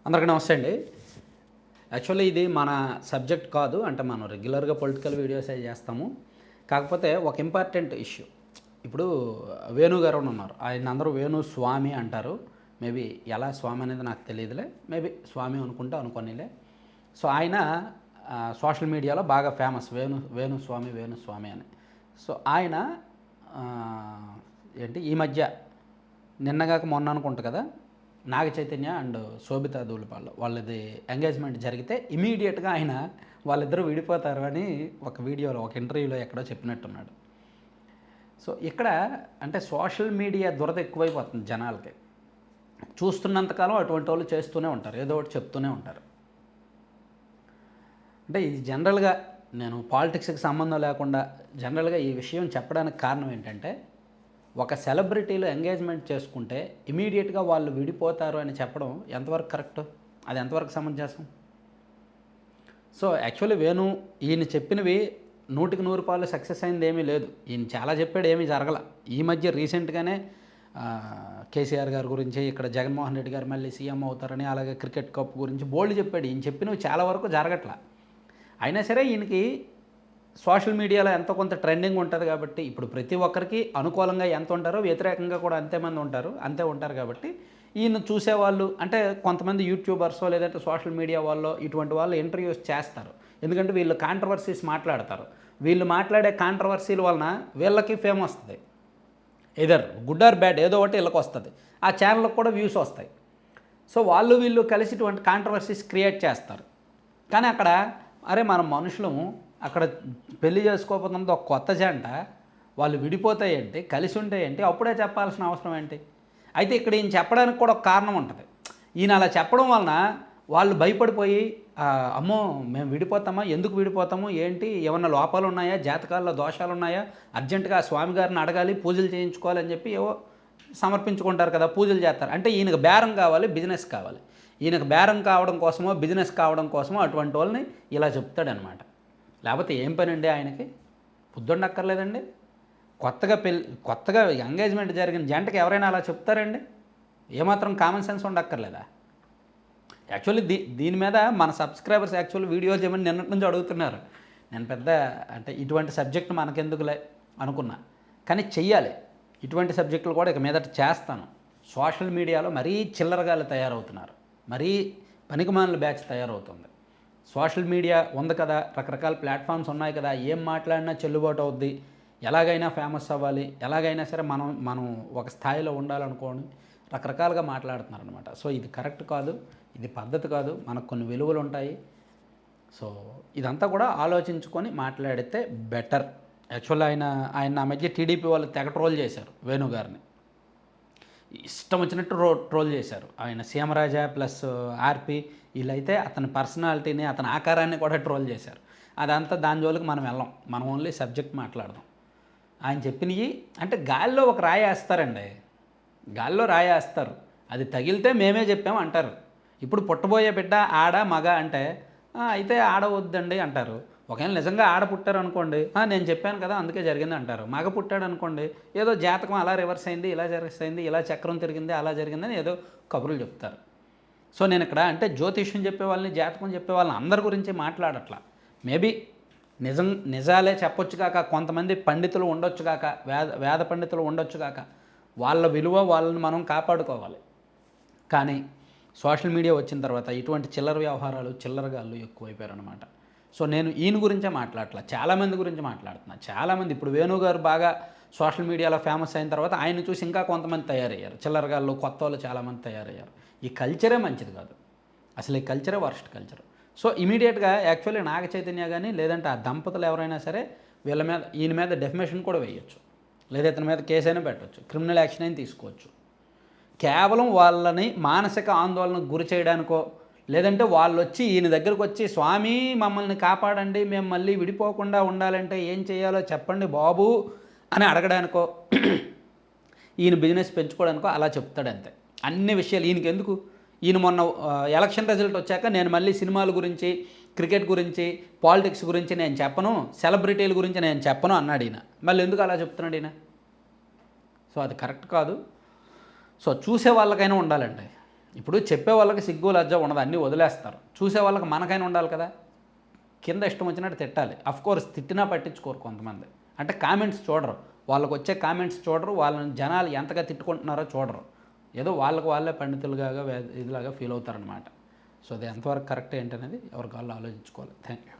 అందరికీ నమస్తే అండి. యాక్చువల్లీ ఇది మన సబ్జెక్ట్ కాదు. అంటే మనం రెగ్యులర్‌గా పొలిటికల్ వీడియోసే చేస్తాము. కాకపోతే ఒక ఇంపార్టెంట్ ఇష్యూ. ఇప్పుడు వేణు గారు అని ఉన్నారు. ఆయన అందరూ వేణు స్వామి అంటారు. మేబీ ఎలా స్వామి అనేది నాకు తెలియదులే. మేబీ స్వామి అనుకుంటే అనుకోనిలే. సో ఆయన సోషల్ మీడియాలో బాగా ఫేమస్ వేణు స్వామి అని. సో ఆయన ఈ మధ్య నిన్నగాక మొన్న అనుకుంటా కదా, నాగ చైతన్య అండ్ శోభితా ధూళిపాల వాళ్ళది ఎంగేజ్మెంట్ జరిగితే ఇమీడియట్గా ఆయన వాళ్ళిద్దరూ విడిపోతారు అని ఒక వీడియోలో ఒక ఇంటర్వ్యూలో ఎక్కడో చెప్పినట్టున్నాడు. సో ఇక్కడ అంటే సోషల్ మీడియా దురద ఎక్కువైపోతుంది జనాలకి. చూస్తున్నంతకాలం అటువంటి వాళ్ళు చేస్తూనే ఉంటారు, ఏదో ఒకటి చెప్తూనే ఉంటారు. అంటే ఇది జనరల్గా నేను పాలిటిక్స్కి సంబంధం లేకుండా జనరల్గా ఈ విషయం చెప్పడానికి కారణం ఏంటంటే, ఒక సెలబ్రిటీలు ఎంగేజ్మెంట్ చేసుకుంటే ఇమీడియట్గా వాళ్ళు విడిపోతారు అని చెప్పడం ఎంతవరకు కరెక్ట్, అది ఎంతవరకు సమంజసం? సో యాక్చువల్లీ ఈయన చెప్పినవి 100% సక్సెస్ అయింది ఏమీ లేదు. ఈయన చాలా చెప్పాడు, ఏమీ జరగల. ఈ మధ్య రీసెంట్గానే కేసీఆర్ గారి గురించి, ఇక్కడ జగన్మోహన్ రెడ్డి గారు మళ్ళీ సీఎం అవుతారని, అలాగే క్రికెట్ కప్ గురించి బోల్డ్ చెప్పాడు. ఈయన చెప్పినవి చాలా వరకు జరగట్లా. అయినా సరే ఈయనకి సోషల్ మీడియాలో ఎంతో కొంత ట్రెండింగ్ ఉంటుంది కాబట్టి, ఇప్పుడు ప్రతి ఒక్కరికి అనుకూలంగా ఎంత ఉంటారో వ్యతిరేకంగా కూడా అంతే ఉంటారు కాబట్టి ఈయన చూసేవాళ్ళు అంటే కొంతమంది యూట్యూబర్సో లేదంటే సోషల్ మీడియా వాళ్ళు ఇటువంటి వాళ్ళు ఇంటర్వ్యూస్ చేస్తారు. ఎందుకంటే వీళ్ళు కాంట్రవర్సీస్ మాట్లాడతారు. వీళ్ళు మాట్లాడే కాంట్రవర్సీల వలన వీళ్ళకి ఫేమ్ వస్తుంది. ఎదర్ గుడ్ ఆర్ బ్యాడ్ ఏదో ఒకటి వీళ్ళకి వస్తుంది. ఆ ఛానల్కి కూడా వ్యూస్ వస్తాయి. సో వీళ్ళు కలిసి ఇటువంటి కాంట్రవర్సీస్ క్రియేట్ చేస్తారు. కానీ అక్కడ అరే మనం మనుషులము, అక్కడ పెళ్లి చేసుకోకపోతున్నది ఒక కొత్త జంట, వాళ్ళు విడిపోతాయేంటి, కలిసి ఉంటాయేంటి, అప్పుడే చెప్పాల్సిన అవసరం ఏంటి? అయితే ఇక్కడ ఈయన చెప్పడానికి కూడా ఒక కారణం ఉంటుంది. ఈయన అలా చెప్పడం వలన వాళ్ళు భయపడిపోయి అమ్మో మేము విడిపోతామా, ఎందుకు విడిపోతాము, ఏంటి, ఏమన్నా లోపాలు ఉన్నాయా, జాతకాల్లో దోషాలు ఉన్నాయా, అర్జెంటుగా స్వామి గారిని అడగాలి, పూజలు చేయించుకోవాలని చెప్పి ఏవో సమర్పించుకుంటారు కదా, పూజలు చేస్తారు. అంటే ఈయనకు బేరం కావాలి, బిజినెస్ కావాలి. ఈయనకు బేరం కావడం కోసమో బిజినెస్ కావడం కోసమో అటువంటి వాళ్ళని ఇలా చెప్తాడనమాట. లేకపోతే ఏం పని అండి ఆయనకి? బుద్ధుండక్కర్లేదండి. కొత్తగా ఎంగేజ్మెంట్ జరిగిన జంటకి ఎవరైనా అలా చెప్తారండి? ఏమాత్రం కామన్ సెన్స్ ఉండక్కర్లేదా? యాక్చువల్లీ దీని మీద మన సబ్స్క్రైబర్స్ యాక్చువల్లీ వీడియో చేయమని నిన్నటి నుంచి అడుగుతున్నారు. నేను పెద్ద అంటే ఇటువంటి సబ్జెక్ట్ మనకెందుకులే అనుకున్నా, కానీ చెయ్యాలి. ఇటువంటి సబ్జెక్టులు కూడా ఇక మీదట చేస్తాను. సోషల్ మీడియాలో మరీ చిల్లరగాళ్ళు తయారవుతున్నారు, మరీ పనికిమాలిన బ్యాచ్ తయారవుతుంది. సోషల్ మీడియా ఉంది కదా, రకరకాల ప్లాట్ఫామ్స్ ఉన్నాయి కదా, ఏం మాట్లాడినా చెల్లుబాటు అవుద్ది, ఎలాగైనా ఫేమస్ అవ్వాలి, ఎలాగైనా సరే మనం ఒక స్థాయిలో ఉండాలనుకోని రకరకాలుగా మాట్లాడుతున్నారనమాట. సో ఇది కరెక్ట్ కాదు, ఇది పద్ధతి కాదు. మనకు కొన్ని విలువలు ఉంటాయి. సో ఇదంతా కూడా ఆలోచించుకొని మాట్లాడితే బెటర్. యాక్చువల్లీ ఆయన నా మధ్య టీడీపీ వాళ్ళు తెగ ట్రోల్ చేశారు వేణు గారిని. ఇష్టం వచ్చినట్టు ట్రోల్ చేశారు. ఆయన సీఎంరాజా ప్లస్ ఆర్పి వీళ్ళైతే అతని పర్సనాలిటీని, అతని ఆకారాన్ని కూడా ట్రోల్ చేశారు. అదంతా దాని జోలికి మనం వెళ్ళాం. మనం ఓన్లీ సబ్జెక్ట్ మాట్లాడదాం. ఆయన చెప్పినవి అంటే గాల్లో ఒక రాయి వేస్తారండి, గాల్లో రాయి వేస్తారు, అది తగిలితే మేమే చెప్పాము అంటారు. ఇప్పుడు పుట్టబోయే బిడ్డ ఆడ మగ అంటే అయితే ఆడ వద్దండి అంటారు. ఒకవేళ నిజంగా ఆడ పుట్టారు అనుకోండి, నేను చెప్పాను కదా అందుకే జరిగింది అంటారు. మగ పుట్టాడు అనుకోండి, ఏదో జాతకం అలా రివర్స్ అయింది, ఇలా అయింది, ఇలా చక్రం తిరిగింది, అలా జరిగిందని ఏదో కబుర్లు చెప్తారు. సో నేను ఇక్కడ అంటే జ్యోతిష్యం చెప్పే వాళ్ళని, జాతకం చెప్పే వాళ్ళని అందరి గురించి మాట్లాడట్లా. మేబీ నిజాలే చెప్పొచ్చు కాక, కొంతమంది పండితులు ఉండొచ్చు కాక, వేద పండితులు ఉండొచ్చు కాక, వాళ్ళ విలువ వాళ్ళని మనం కాపాడుకోవాలి. కానీ సోషల్ మీడియా వచ్చిన తర్వాత ఇటువంటి చిల్లర వ్యవహారాలు, చిల్లరగాళ్ళు ఎక్కువైపోయారు అనమాట. సో నేను ఈయన గురించే మాట్లాడట్లా, చాలామంది గురించి మాట్లాడుతున్నా. చాలామంది ఇప్పుడు వేణు గారు బాగా సోషల్ మీడియాలో ఫేమస్ అయిన తర్వాత ఆయన చూసి ఇంకా కొంతమంది తయారయ్యారు, చిల్లరగాళ్ళు, కొత్త వాళ్ళు చాలామంది తయారయ్యారు. ఈ కల్చరే మంచిది కాదు, అసలు ఈ కల్చరే వర్స్ట్ కల్చర్. సో ఇమీడియట్గా యాక్చువల్లీ నాగ చైతన్య కానీ లేదంటే ఆ దంపతులు ఎవరైనా సరే ఈయన మీద డెఫమేషన్ కూడా వేయచ్చు, లేదా ఇతని మీద కేసు అయినా పెట్టవచ్చు, క్రిమినల్ యాక్షన్ అయినా తీసుకోవచ్చు. కేవలం వాళ్ళని మానసిక ఆందోళనకు గురి చేయడానికో, లేదంటే వాళ్ళు వచ్చి ఈయన దగ్గరకు వచ్చి స్వామి మమ్మల్ని కాపాడండి, మేము మళ్ళీ విడిపోకుండా ఉండాలంటే ఏం చేయాలో చెప్పండి బాబు అని అడగడానికో, ఈయన బిజినెస్ పెంచుకోవడానికో అలా చెప్తాడంతే. అన్ని విషయాలు ఈయనకి ఎందుకు? ఈయన మొన్న ఎలక్షన్ రిజల్ట్ వచ్చాక నేను మళ్ళీ సినిమాల గురించి, క్రికెట్ గురించి, పాలిటిక్స్ గురించి నేను చెప్పను, సెలబ్రిటీల గురించి నేను చెప్పను అన్నాడు ఈయన. మళ్ళీ ఎందుకు అలా చెప్తున్నాడు ఈయన? సో అది కరెక్ట్ కాదు. సో చూసే వాళ్ళకైనా ఉండాలండి. ఇప్పుడు చెప్పే వాళ్ళకి సిగ్గు లజ్జ ఉండదు, అన్నీ వదిలేస్తారు. చూసే వాళ్ళకి మనకైనా ఉండాలి కదా. కింద ఇష్టం వచ్చినట్టు తిట్టాలి. కోర్స్ తిట్టినా పట్టించుకోరు కొంతమంది. అంటే కామెంట్స్ చూడరు, వాళ్ళకు వచ్చే కామెంట్స్ చూడరు, వాళ్ళని జనాలు ఎంతగా తిట్టుకుంటున్నారో చూడరు. ఏదో వాళ్ళకు వాళ్ళే పండితులుగా ఇదిలాగా ఫీల్ అవుతారనమాట. సో అది ఎంతవరకు కరెక్ట్ ఏంటనేది ఎవరికి వాళ్ళు ఆలోచించుకోవాలి. Thank you.